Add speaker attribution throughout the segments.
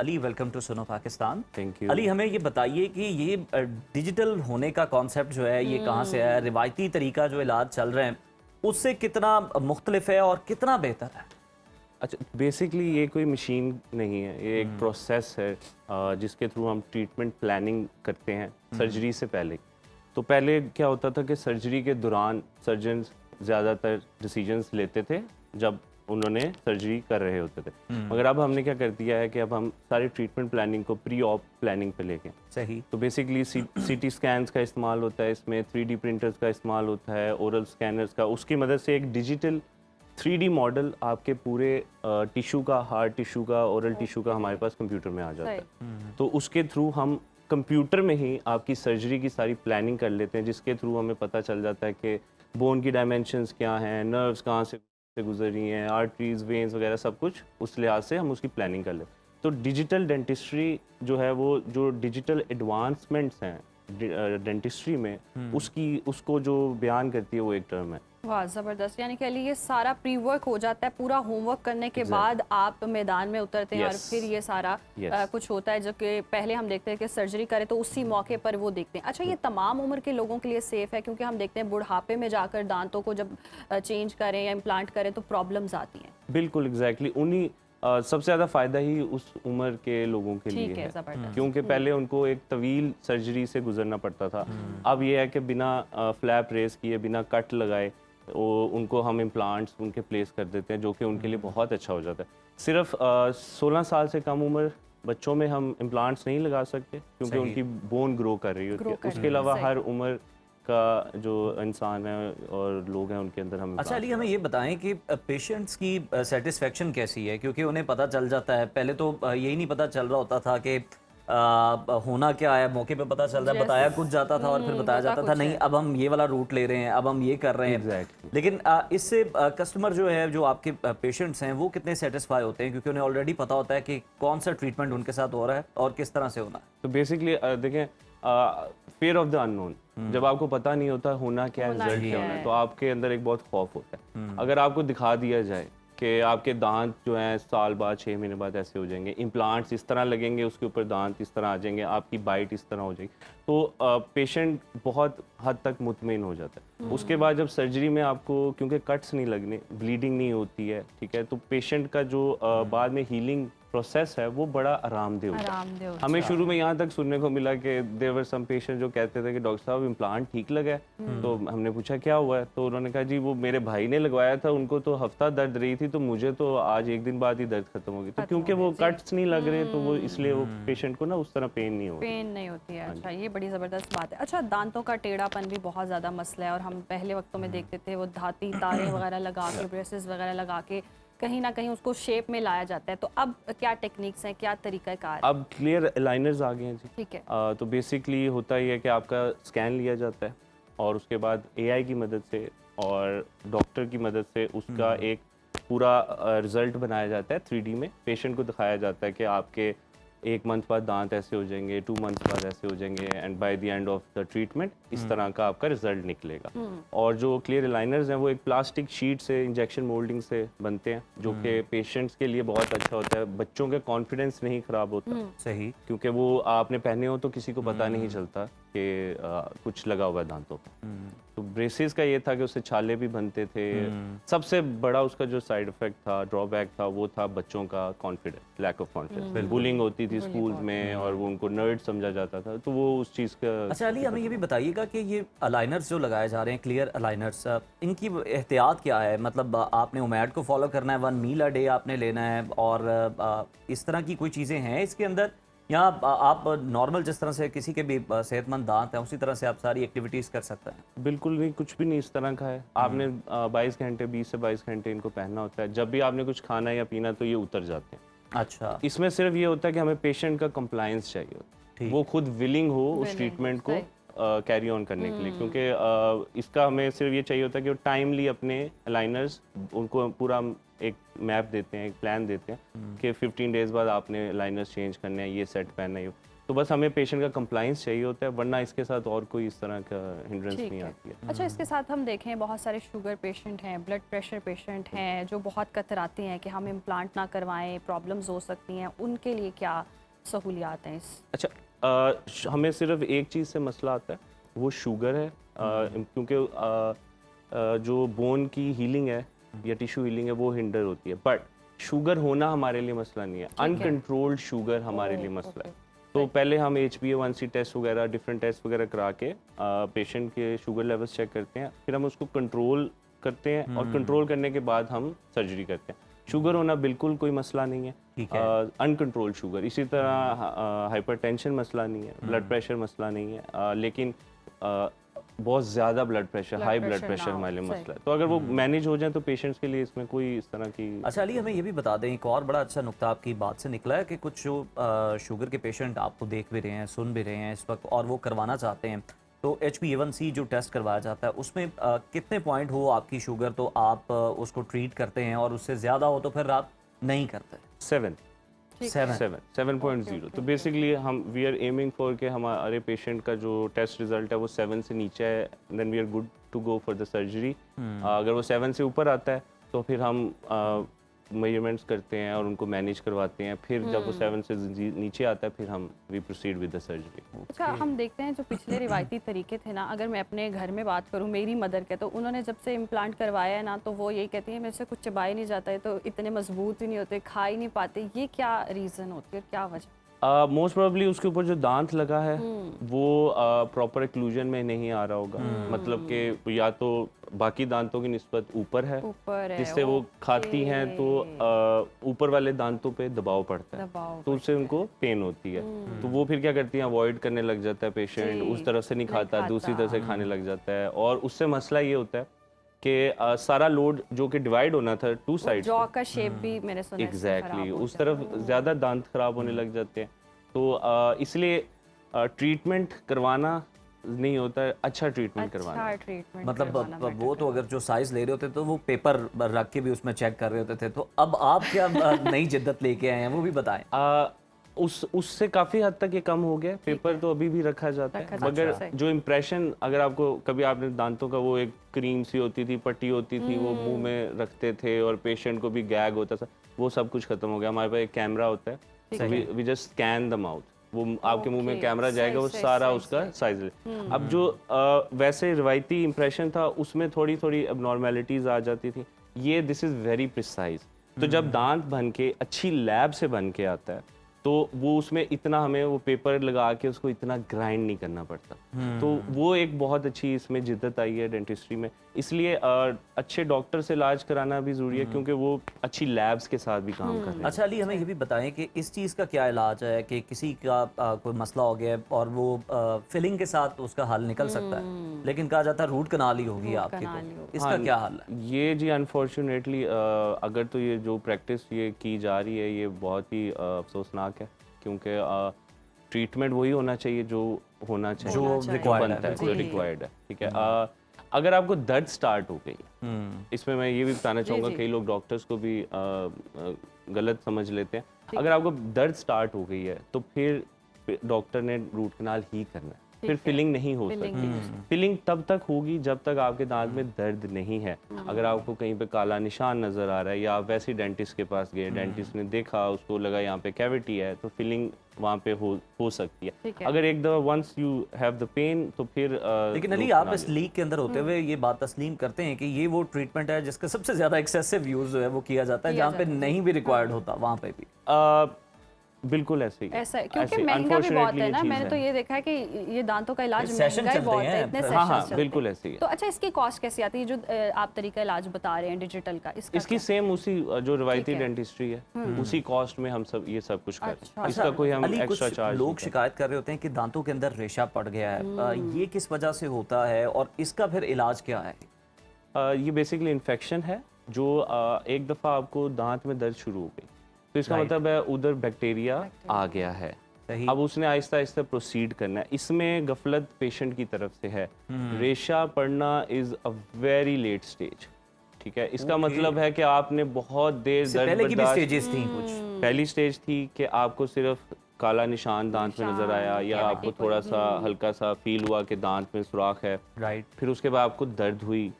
Speaker 1: Ali, welcome to सुनो Pakistan.
Speaker 2: Thank you.
Speaker 1: Ali, हमें ये बताइए कि ये डिजिटल होने का कॉन्सेप्ट जो है ये कहाँ से आया? रिवायती तरीका जो इलाज चल रहे हैं उससे कितना मुख्तलिफ है और कितना बेहतर है?
Speaker 2: अच्छा, बेसिकली ये कोई मशीन नहीं है, ये एक प्रोसेस है जिसके थ्रू हम ट्रीटमेंट प्लानिंग करते हैं सर्जरी से पहले। तो पहले क्या होता था कि सर्जरी के दौरान सर्जन ज़्यादातर डिसीजंस लेते थे जब उन्होंने सर्जरी कर रहे होते थे, मगर अब हमने क्या कर दिया है कि अब हम सारी ट्रीटमेंट प्लानिंग को प्री ऑप प्लानिंग पे लेके।
Speaker 1: सही।
Speaker 2: तो बेसिकली सीटी स्कैन्स का इस्तेमाल होता है, इसमें 3D प्रिंटर्स का इस्तेमाल होता है, ओरल स्कैनर्स का, उसकी मदद से एक डिजिटल 3D मॉडल आपके पूरे टिश्यू का, हार्ट टिश्यू का, ओरल टिश्यू का हमारे पास कंप्यूटर में आ जाता है। तो उसके थ्रू हम कंप्यूटर में ही आपकी सर्जरी की सारी प्लानिंग कर लेते हैं, जिसके थ्रू हमें पता चल जाता है कि बोन की डायमेंशंस क्या हैं, नर्व्स कहाँ से गुजर रही हैं, आर्टरीज, वेन्स वगैरह सब कुछ उस लिहाज से हम उसकी प्लानिंग कर लेते हैं। तो डिजिटल डेंटिस्ट्री जो है वो जो डिजिटल एडवांसमेंट्स हैं डेंटिस्ट्री में उसको जो बयान करती है वो एक टर्म है।
Speaker 3: वाह, ज़बरदस्त। यानी कह लीजिए सारा प्री वर्क हो जाता है, पूरा होमवर्क करने के बाद आप मैदान में उतरते हैं और फिर ये सारा कुछ होता है, जो कि पहले हम देखते हैं कि सर्जरी करें तो उसी मौके पर वो देखते हैं। अच्छा, ये तमाम उम्र के लोगों के लिए सेफ़ है? क्योंकि हम देखते हैं बुढ़ापे में जाकर दांतों को जब चेंज करें या इम्प्लांट करें तो प्रॉब्लम्स आती हैं।
Speaker 2: बिल्कुल, एग्जैक्टली उन्हीं सबसे ज़्यादा फ़ायदा ही उस उम्र के लोगों के लिए है, क्योंकि पहले उनको एक तवील सर्जरी से गुजरना पड़ता था। अब ये है कि बिना फ्लैप रेस किए, बिना कट लगाए उनको हम इम्प्लांट्स उनके प्लेस कर देते हैं, जो कि उनके लिए बहुत अच्छा हो जाता है। सिर्फ 16 साल से कम उम्र बच्चों में हम इम्प्लांट्स नहीं लगा सकते, क्योंकि उनकी बोन ग्रो कर रही होती है। उसके अलावा हर उम्र का जो इंसान है और लोग हैं उनके अंदर हम।
Speaker 1: अच्छा अली, हमें ये बताएं कि पेशेंट्स की सेटिस्फेक्शन कैसी है? क्योंकि उन्हें पता चल जाता है, पहले तो यही नहीं पता चल रहा होता था कि होना क्या है, मौके पे पता चल रहा है, बताया कुछ जाता था और फिर बताया जाता था नहीं अब हम ये वाला रूट ले रहे हैं, अब हम ये कर रहे हैं। लेकिन इससे कस्टमर जो है, जो आपके पेशेंट्स हैं, वो कितने सेटिस्फाई होते हैं? क्योंकि उन्हें ऑलरेडी पता होता है कि कौन सा ट्रीटमेंट उनके साथ हो रहा है और किस तरह से होना है।
Speaker 2: तो बेसिकली देखें, फियर ऑफ द अननोन, जब आपको पता नहीं होता होना क्या है, रिजल्ट क्या होना है, तो आपके अंदर एक बहुत खौफ होता है। अगर आपको दिखा दिया जाए कि आपके दांत जो हैं साल बाद, 6 महीने बाद ऐसे हो जाएंगे, इम्प्लांट्स इस तरह लगेंगे, उसके ऊपर दांत इस तरह आ जाएंगे, आपकी बाइट इस तरह हो जाएगी, तो पेशेंट बहुत हद तक मुतमईन हो जाता है। उसके बाद जब सर्जरी में आपको, क्योंकि कट्स नहीं लगने, ब्लीडिंग नहीं होती है, ठीक है, तो पेशेंट का जो बाद में हीलिंग प्रोसेस है वो बड़ा आरामदेह होता है। हमें शुरू में यहाँ तक सुनने को मिला कि देयर वर सम पेशेंट जो कहते थे कि डॉक्टर साहब इम्प्लांट ठीक लगा है। तो हमने पूछा क्या हुआ है, तो उन्होंने कहा जी वो मेरे भाई ने लगवाया था, उनको तो हफ्ता दर्द रही थी, तो मुझे तो आज एक दिन बाद ही दर्द खत्म हो गई। तो क्योंकि वो कट्स नहीं लग रहे तो वो इसलिए वो पेशेंट को ना उस तरह पेन नहीं होती
Speaker 3: है। अच्छा, ये बड़ी ज़बरदस्त बात है। अच्छा, दांतों का टेढ़ापन भी बहुत ज़्यादा मसला है और हम पहले वक्तों में देखते थे वो धाती तारे वगैरह लगा के, ब्रेसेस वगैरह लगा के कहीं ना कहीं उसको शेप में लाया जाता है। तो अब क्या टेक्निक्स हैं, क्या तरीका कार?
Speaker 2: अब क्लियर अलाइनर्स आ गए हैं जी।
Speaker 3: ठीक है।
Speaker 2: तो बेसिकली होता ही है कि आपका स्कैन लिया जाता है और उसके बाद AI की मदद से और डॉक्टर की मदद से उसका एक पूरा रिजल्ट बनाया जाता है 3D में। पेशेंट को दिखाया जाता है कि आपके 1 मंथ बाद दांत ऐसे हो जाएंगे, 2 मंथ्स बाद ऐसे हो जाएंगे, and by the end of the treatment इस तरह का आपका रिजल्ट निकलेगा। और जो क्लियर अलाइनर्स हैं वो एक प्लास्टिक शीट से, इंजेक्शन मोल्डिंग से बनते हैं, जो कि पेशेंट्स के लिए बहुत अच्छा होता है। बच्चों के कॉन्फिडेंस नहीं खराब होता।
Speaker 1: सही।
Speaker 2: क्योंकि वो आपने पहने हो तो किसी को पता नहीं चलता कि कुछ लगा हुआ है दांतों पर। तो ब्रेसेस का ये था कि उससे छाले भी बनते थे। सबसे बड़ा उसका जो साइड इफेक्ट था, ड्रॉबैक था, वो था बच्चों का confidence, lack of confidence. Bullying होती थी स्कूल्स में और वो उनको नर्ड समझा जाता था, तो वो उस चीज़ का।
Speaker 1: अच्छा अली, हमें ये भी बताइएगा कि ये अलाइनर्स जो लगाए जा रहे हैं, क्लियर अलाइनर्स, इनकी एहतियात क्या है? मतलब आपने उमैड को फॉलो करना है, 1 मील अ डे आपने लेना है, और इस तरह की कोई चीज़ें हैं इसके अंदर, या आप नॉर्मल जिस तरह से किसी के भी सेहतमंद दांत हैं उसी तरह से आप सारी एक्टिविटीज़ कर सकते हैं?
Speaker 2: बिल्कुल नहीं, कुछ भी नहीं इस तरह का है। आपने 22 घंटे, 20 से 22 घंटे इनको पहनना होता है। जब भी आपने कुछ खाना या पीना तो ये उतर जाते हैं।
Speaker 1: अच्छा।
Speaker 2: इसमें सिर्फ ये होता है कि हमें पेशेंट का कंप्लायंस चाहिए, वो खुद विलिंग हो उस ट्रीटमेंट को कैरी ऑन करने के लिए, क्योंकि इसका हमें सिर्फ ये चाहिए होता है कि वो टाइमली अपने अलाइनर्स उनको पूरा एक मैप देते हैं, एक प्लान देते हैं कि 15 डेज बाद आपने लाइनर्स चेंज करने हैं, ये सेट पहनना है। तो बस हमें पेशेंट का कंप्लाइंस चाहिए होता है, वरना इसके साथ और कोई इस तरह का हिंड्रेंस
Speaker 3: ठीक
Speaker 2: नहीं
Speaker 3: है।
Speaker 2: आती है।
Speaker 3: अच्छा, इसके साथ हम देखें बहुत सारे शुगर पेशेंट हैं, ब्लड प्रेशर पेशेंट हैं जो बहुत कतराते हैं कि हम इम्प्लांट ना करवाएं, प्रॉब्लम्स हो सकती हैं, उनके लिए क्या सहूलियात हैं इस?
Speaker 2: अच्छा, हमें सिर्फ एक चीज़ से मसला आता है, वो शुगर है, क्योंकि जो बोन की हीलिंग है या टिश्यू हीलिंग है वो हिंडर होती है, बट शुगर होना हमारे लिए मसला नहीं है, अनकंट्रोल्ड शुगर हमारे लिए मसला है। तो पहले हम HbA1c टेस्ट वगैरह, डिफरेंट टेस्ट वगैरह करा के पेशेंट के शुगर लेवल्स चेक करते हैं, फिर हम उसको कंट्रोल करते हैं और कंट्रोल करने के बाद हम सर्जरी करते हैं। शुगर होना बिल्कुल कोई मसला नहीं है, अनकंट्रोल्ड शुगर। इसी तरह हाइपरटेंशन मसला नहीं है, ब्लड प्रेशर मसला नहीं है, लेकिन बहुत ज़्यादा blood pressure, high blood pressure हमारे लिए मसला है। तो अगर वो मैनेज हो जाए तो पेशेंट्स के लिए इसमें कोई इस तरह की।
Speaker 1: अच्छा अली, हमें ये भी बता दें, एक और बड़ा अच्छा नुक्ता आपकी बात से निकला है कि कुछ जो शुगर के पेशेंट आपको देख भी रहे हैं, सुन भी रहे हैं इस वक्त, और वो करवाना चाहते हैं, तो HbA1c जो टेस्ट करवाया जाता है उसमें कितने पॉइंट हो आपकी शुगर तो आप उसको ट्रीट करते हैं, और उससे ज़्यादा हो तो फिर आप नहीं करते?
Speaker 2: 7.0। तो बेसिकली हम वी आर एमिंग फॉर के हमारे पेशेंट का जो टेस्ट रिजल्ट है वो 7 से नीचे है, then we are good to go for the surgery. अगर वो 7 से ऊपर आता है तो फिर हम मेजरमेंट्स करते हैं और उनको मैनेज करवाते हैं, फिर जब वो 7 से नीचे आता है फिर हम we proceed with the surgery.
Speaker 3: अच्छा, हम देखते हैं जो पिछले रिवायती तरीके थे ना, अगर मैं अपने घर में बात करूं, मेरी मदर के, तो उन्होंने जब से इम्प्लांट करवाया है ना, तो वो यही कहती है मेरे से कुछ चबा ही नहीं जाता है, तो इतने मजबूत ही नहीं होते, खा ही नहीं पाते। ये क्या रीज़न होती है, क्या वजह?
Speaker 2: मोस्ट प्रोबेबली उसके ऊपर जो दांत लगा है वो प्रॉपर एक्लूजन में नहीं आ रहा होगा, मतलब कि या तो बाकी दांतों की निस्बत ऊपर है जिससे वो खाती हैं तो ऊपर वाले दांतों पे दबाव पड़ता है, तो उससे उनको पेन होती है। तो वो फिर क्या करती हैं, अवॉइड करने लग जाता है पेशेंट, उस तरफ से नहीं खाता, दूसरी तरफ से खाने लग जाता है, और उससे मसला ये होता है कि सारा लोड जो कि डिवाइड होना था 2 साइड,
Speaker 3: जॉ का शेप भी मैंने सुना है
Speaker 2: एग्जैक्टली उस तरफ ज़्यादा दांत खराब होने लग जाते हैं। तो इसलिए ट्रीटमेंट करवाना नहीं होता है, अच्छा ट्रीटमेंट करवाना।
Speaker 1: मतलब वो तो अगर जो साइज ले रहे होते तो वो पेपर रख के भी उसमें चेक कर रहे होते थे, तो अब आप क्या नई जिद्दत लेके आए हैं वो भी बताएं।
Speaker 2: उससे काफ़ी हद तक ये कम हो गया, पेपर तो अभी भी रखा जाता है, मगर जो इम्प्रेशन, अगर आपको कभी आपने दांतों का वो एक क्रीम सी होती थी, पट्टी होती थी, वो मुंह में रखते थे और पेशेंट को भी गैग होता था, वो सब कुछ खत्म हो गया। हमारे पास एक कैमरा होता है, we just scan the mouth, वो आपके मुंह में कैमरा जाएगा, वो सारा उसका साइज ले। अब जो वैसे रिवायती इम्प्रेशन था उसमें थोड़ी थोड़ी एबनॉर्मेलिटीज आ जाती थी, ये दिस इज़ वेरी प्रिसाइज। तो जब दांत बन के अच्छी लैब से बन के आता है तो वो उसमें इतना हमें वो पेपर लगा के उसको इतना ग्राइंड नहीं करना पड़ता, तो वो एक बहुत अच्छी इसमें जिद्दत आई है डेंटिस्ट्री में। इसलिए अच्छे डॉक्टर से इलाज कराना भी ज़रूरी है, क्योंकि वो अच्छी लैब्स के साथ भी काम कर रहे हैं।
Speaker 1: अच्छा अली, हमें ये भी बताएं कि इस चीज़ का क्या इलाज है कि किसी का कोई मसला हो गया और वो फिलिंग के साथ उसका हल निकल सकता है, लेकिन कहा जाता है रूट कनाल ही होगी आपकी, तो इसका क्या हल है?
Speaker 2: ये जी अनफॉर्चुनेटली अगर तो ये जो प्रैक्टिस ये की जा रही है ये बहुत ही अफसोसनाक है, क्योंकि ट्रीटमेंट वही होना चाहिए जो होना चाहिए,
Speaker 1: जो
Speaker 2: बनता है, जो रिक्वायर्ड है। ठीक है, अगर आपको दर्द स्टार्ट हो गई, इसमें मैं ये भी बताना चाहूँगा, कई लोग डॉक्टर्स को भी गलत समझ लेते हैं। अगर आपको दर्द स्टार्ट हो गई है तो फिर डॉक्टर ने रूट कनाल ही करना है, फिर फिलिंग नहीं हो सकती। फिलिंग तब तक होगी जब तक आपके दांत में दर्द नहीं है। अगर आपको कहीं पे काला निशान नजर आ रहा है या आप वैसे ही डेंटिस्ट के पास गए, डेंटिस्ट ने देखा, उसको लगा यहाँ पे कैविटी है, तो फिलिंग वहाँ पे हो सकती है। अगर एक दफा once you have the pain तो फिर
Speaker 1: लेकिन अली, आप इस लीग के अंदर होते हुए ये बात तस्लीम करते हैं कि ये वो ट्रीटमेंट है जिसका सबसे ज्यादा एक्सेसिव यूज जो है वो किया जाता है, जहाँ पे नहीं भी रिक्वायर्ड होता वहाँ पे भी?
Speaker 2: बिल्कुल ऐसे ही,
Speaker 3: ऐसा है, क्योंकि महंगा भी बहुत है ना, मैंने तो ये देखा है कि ये दांतों का इलाज महंगा ही बहुत है, इतने सेशंस चलते हैं।
Speaker 2: बिल्कुल ऐसे ही है।
Speaker 3: तो अच्छा, इसकी कॉस्ट कैसी आती है जो आप तरीका इलाज बता रहे हैं डिजिटल का?
Speaker 2: इसकी सेम उसी जो रिवायती डेंटिस्ट्री है उसी कॉस्ट में हम सब ये सब कुछ करते हैं। इसका कोई हम एक्स्ट्रा चार्ज।
Speaker 1: लोग शिकायत कर रहे होते हैं कि दांतों के अंदर रेशा पड़ गया है, ये किस वजह से होता है और इसका फिर इलाज क्या है?
Speaker 2: ये बेसिकली इन्फेक्शन है जो एक दफ़ा आपको दांत में दर्द शुरू हो गई तो इसका मतलब है उधर बैक्टीरिया आ गया है, अब उसने आहिस्ता आहिस्ता प्रोसीड करना है। इसमें गफलत पेशेंट की तरफ से है, रेशा पड़ना is a very late stage. ठीक है, इसका मतलब है कि आपने बहुत देर
Speaker 1: इससे
Speaker 2: दर्द
Speaker 1: पहले की भी
Speaker 2: बर्दाश्त,
Speaker 1: स्टेजेस थी कुछ?
Speaker 2: पहली स्टेज थी कि आपको सिर्फ काला निशान दांत में नजर आया, या आपको थोड़ा सा हल्का सा फील हुआ कि दांत में सुराख है,
Speaker 1: राइट।
Speaker 2: फिर उसके बाद आपको दर्द हुई,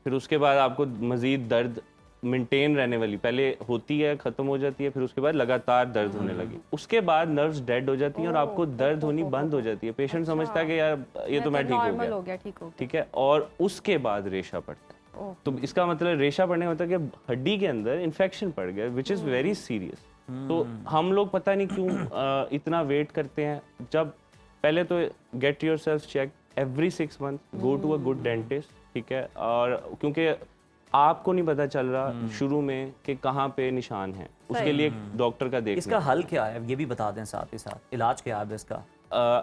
Speaker 2: फिर उसके बाद आपको मजीद दर्द मेंटेन रहने वाली, पहले होती है खत्म हो जाती है, फिर उसके बाद लगातार दर्द होने लगी, उसके बाद नर्व्स डेड हो जाती हैं और आपको दर्द होनी बंद हो जाती है। पेशेंट समझता है कि यार ये तो मैं ठीक हो गया, ठीक है, और उसके बाद रेशा पड़ता है। तो इसका मतलब रेशा पड़ने का मतलब कि हड्डी के अंदर इन्फेक्शन पड़ गया, विच इज़ वेरी सीरियस। तो हम लोग पता नहीं क्यों इतना वेट करते हैं। जब पहले तो get yourself check every 6 month, go to a good dentist, ठीक है, और क्योंकि आपको नहीं पता चल रहा शुरू में कि कहाँ पे निशान है, उसके लिए डॉक्टर का देखना।
Speaker 1: इसका हल क्या है ये भी बता दें, साथ ही साथ इलाज क्या है इसका?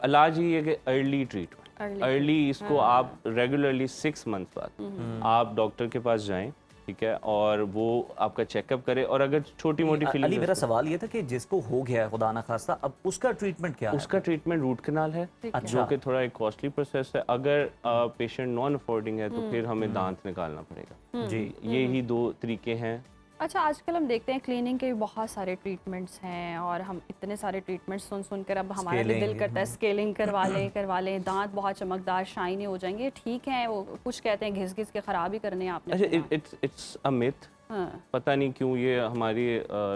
Speaker 2: इलाज ही है कि अर्ली ट्रीटमेंट, अर्ली इसको आप रेगुलरली 6 मंथ बाद आप डॉक्टर के पास जाएं, ठीक है, और वो आपका चेकअप करे, और अगर छोटी मोटी
Speaker 1: अली,
Speaker 2: फीलिंग,
Speaker 1: मेरा सवाल ये था कि जिसको हो गया है खुदा ना खास्ता, अब उसका ट्रीटमेंट क्या है?
Speaker 2: उसका ट्रीटमेंट रूट कनाल है, जो कि थोड़ा एक कॉस्टली प्रोसेस है। अगर पेशेंट नॉन अफोर्डिंग है तो फिर हमें दांत निकालना पड़ेगा जी। ये ही 2 तरीके हैं।
Speaker 3: अच्छा, आजकल हम देखते हैं क्लीनिंग के भी बहुत सारे ट्रीटमेंट्स हैं, और हम इतने सारे ट्रीटमेंट्स सुन कर अब हमारा भी दिल करता है स्केलिंग करवा लें, दांत बहुत चमकदार शाइनी हो जाएंगे, ठीक है, वो कुछ कहते हैं घिस घिस के ख़राब ही करने हैं आपने।
Speaker 2: अच्छा, इट्स अ मिथ। पता नहीं क्यों ये हमारी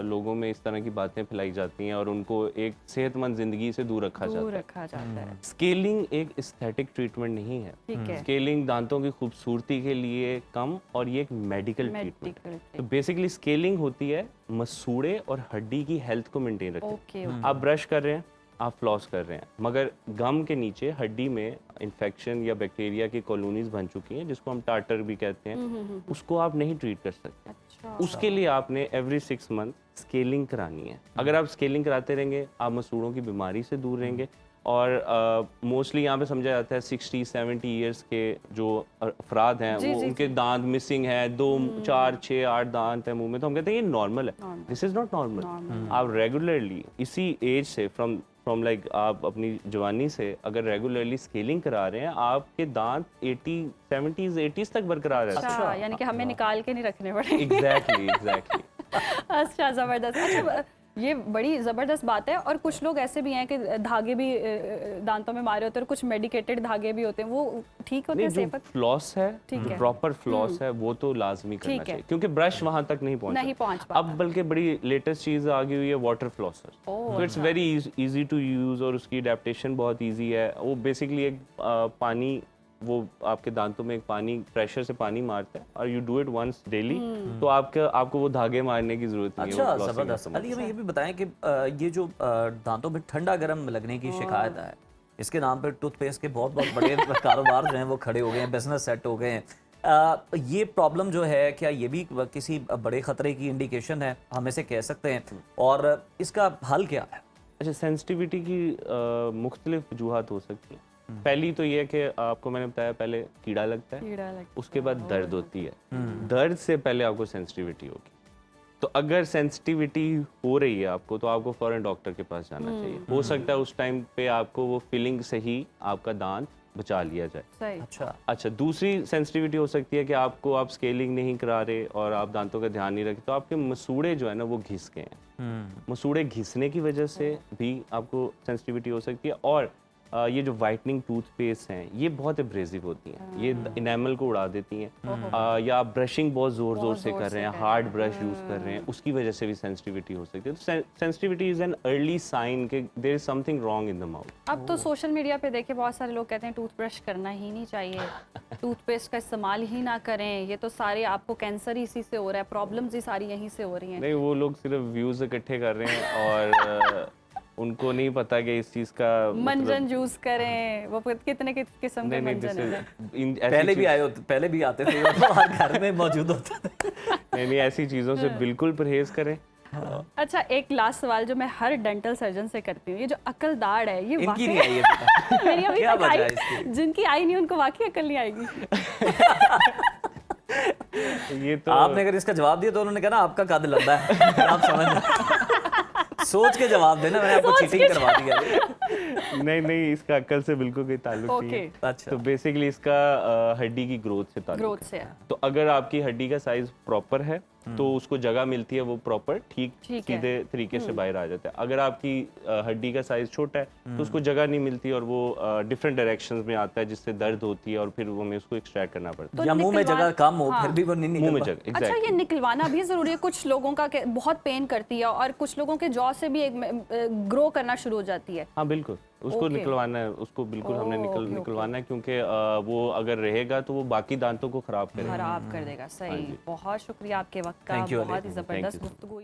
Speaker 2: लोगों में इस तरह की बातें फैलाई जाती हैं और उनको एक सेहतमंद जिंदगी से दूर रखा जाता है। स्केलिंग एक एस्थेटिक ट्रीटमेंट नहीं है। स्केलिंग दांतों की खूबसूरती के लिए कम, और ये एक मेडिकल ट्रीटमेंट। तो बेसिकली स्केलिंग होती है मसूड़े और हड्डी की हेल्थ को मेंटेन रखने। आप ब्रश कर रहे हैं, आप फ्लॉस कर रहे हैं, मगर गम के नीचे हड्डी में इन्फेक्शन या बैक्टीरिया की कॉलोनीज बन चुकी हैं, जिसको हम टार्टर भी कहते हैं, उसको आप नहीं ट्रीट कर सकते। अच्छा। उसके लिए आपने एवरी 6 मंथ स्केलिंग करानी है। अगर आप स्केलिंग कराते रहेंगे, आप मसूड़ों की बीमारी से दूर रहेंगे। और मोस्टली यहाँ पे समझा जाता है 60-70 ईयर्स के जो अफराद हैं, वो उनके दांत मिसिंग है, 2, 4, 6, 8 दांत है मुंह में, तो हम कहते हैं ये नॉर्मल है। This is not normal. आप रेगुलरली इसी एज से फ्रॉम लाइक आप अपनी जवानी से अगर रेगुलरली स्केलिंग करा रहे हैं, आपके दांत 70s 80s तक बरकरार रहते हैं।
Speaker 3: अच्छा, यानी कि हमें निकाल के नहीं रखने पड़ेंगे।
Speaker 2: एग्जैक्टली।
Speaker 3: अच्छा, जबरदस्त। अच्छा, ये बड़ी ज़बरदस्त बात है। और कुछ लोग ऐसे भी हैं कि धागे भी दांतों में मारे होते हैं, और कुछ मेडिकेटेड धागे भी होते हैं, वो ठीक होते हैं?
Speaker 2: जो फ्लॉस है, जो प्रॉपर फ्लॉस है, वो तो लाजमी करना चाहिए, क्योंकि ब्रश वहां तक नहीं पहुंच पाता। अब बल्कि बड़ी लेटेस्ट चीज आ गई हुई है, वाटर फ्लॉसर। तो it's very easy to use, और उसकी अडेप्टेशन बहुत इजी है। वो बेसिकली एक पानी, वो आपके दांतों में एक पानी प्रेशर से पानी मारता है, और you do it once daily, तो आपको वो धागे मारने की जरूरत नहीं है।
Speaker 1: अच्छा, जबरदस्त। अली, हमें ये भी बताएं कि ये जो दांतों में ठंडा गर्म लगने की शिकायत है, इसके नाम पर टूथपेस्ट के बहुत बहुत बड़े कारोबार जो हैं वो खड़े हो गए हैं, बिजनेस सेट हो गए हैं। ये प्रॉब्लम जो है, क्या ये भी किसी बड़े खतरे की इंडिकेशन है, हम इसे कह सकते हैं, और इसका हल क्या है?
Speaker 2: अच्छा, सेंसिटिविटी की मुख्तलिफ वजूहात हो सकती हैं। पहली तो ये कि आपको मैंने बताया, पहले कीड़ा लगता है, उसके बाद दर्द होती है। दर्द से पहले आपको सेंसिटिविटी होगी। तो अगर सेंसिटिविटी हो रही है आपको, तो आपको फौरन डॉक्टर के पास जाना चाहिए। हो सकता है उस टाइम पे आपको वो फीलिंग से ही आपका दांत बचा लिया जाए। अच्छा, दूसरी सेंसिटिविटी हो सकती है कि आप स्केलिंग नहीं करा रहे और आप दांतों का ध्यान नहीं रखते, तो आपके मसूड़े जो है ना वो घिस गए हैं। मसूड़े घिसने की वजह से भी आपको सेंसिटिविटी हो सकती है। और ये जो वाइटनिंग टूथपेस्ट हैं, ये बहुत एब्रेसिव होती हैं, ये इनेमल को उड़ा देती हैं। या आप ब्रशिंग बहुत जोर से कर रहे हैं, हार्ड ब्रश यूज कर रहे हैं, उसकी वजह से भी सेंसिटिविटी हो सकती है। तो sensitivity is an early sign कि there is something wrong in the mouth.
Speaker 3: अब तो सोशल मीडिया पे देखे बहुत सारे लोग कहते हैं टूथब्रश करना ही नहीं चाहिए, टूथपेस्ट का इस्तेमाल ही ना करें, ये तो सारे आपको कैंसर ही इसी से हो रहा है, प्रॉब्लम्स ही सारी यहीं से हो रही हैं।
Speaker 2: नहीं, वो लोग सिर्फ व्यूज इकट्ठे कर रहे हैं, और उनको नहीं पता कि इस चीज का
Speaker 3: मंजन यूज करें, वो कितने किस्म के मंजन हैं।
Speaker 1: पहले भी आते थे, तो हर घर में मौजूद होते थे।
Speaker 2: नहीं, ऐसी चीजों से बिल्कुल परहेज करें।
Speaker 3: अच्छा, एक लास्ट सवाल जो मैं हर डेंटल सर्जन से करती हूँ, ये जो अकल दाढ़ है, ये
Speaker 1: इनकी नहीं आई है।
Speaker 3: मेरी अभी तक आई, जिनकी आई नहीं उनको वाकई अकल नहीं आएगी।
Speaker 2: ये तो
Speaker 1: आपने अगर इसका जवाब दिया तो उन्होंने कहा ना आपका कद लंबा है, आप समझ। सोच के जवाब देना, मैंने आपको चीटिंग करवा दिया।
Speaker 2: नहीं नहीं, इसका अक्ल से बिल्कुल कोई ताल्लुक नहीं है।
Speaker 1: अच्छा।
Speaker 2: तो बेसिकली इसका हड्डी की ग्रोथ से ताल्लुक
Speaker 3: ग्रोथ से है।
Speaker 2: तो अगर आपकी हड्डी का साइज प्रॉपर है तो उसको जगह मिलती है, वो प्रॉपर ठीक सीधे तरीके से बाहर आ जाता है। अगर आपकी हड्डी का साइज छोटा है तो उसको जगह नहीं मिलती और वो डिफरेंट डायरेक्शंस में आता है, जिससे दर्द होती है और फिर वो हमें उसको एक्सट्रैक्ट करना पड़ता है।
Speaker 1: या मुंह में जगह कम हो फिर भी वो नहीं
Speaker 2: मुंह में
Speaker 1: निकल
Speaker 2: जगह,
Speaker 3: अच्छा, ये निकलवाना भी जरूरी है? कुछ लोगों का बहुत पेन करती है और कुछ लोगों के जॉ से भी एक ग्रो करना शुरू हो जाती है।
Speaker 2: हाँ बिल्कुल, उसको निकलवाना है, उसको बिल्कुल हमने निकलवाना है, क्योंकि वो अगर रहेगा तो वो बाकी दांतों को खराब करेगा।
Speaker 3: खराब कर देगा। सही, बहुत शुक्रिया आपके वक्त का, बहुत ही जबरदस्त गुफ्तगू।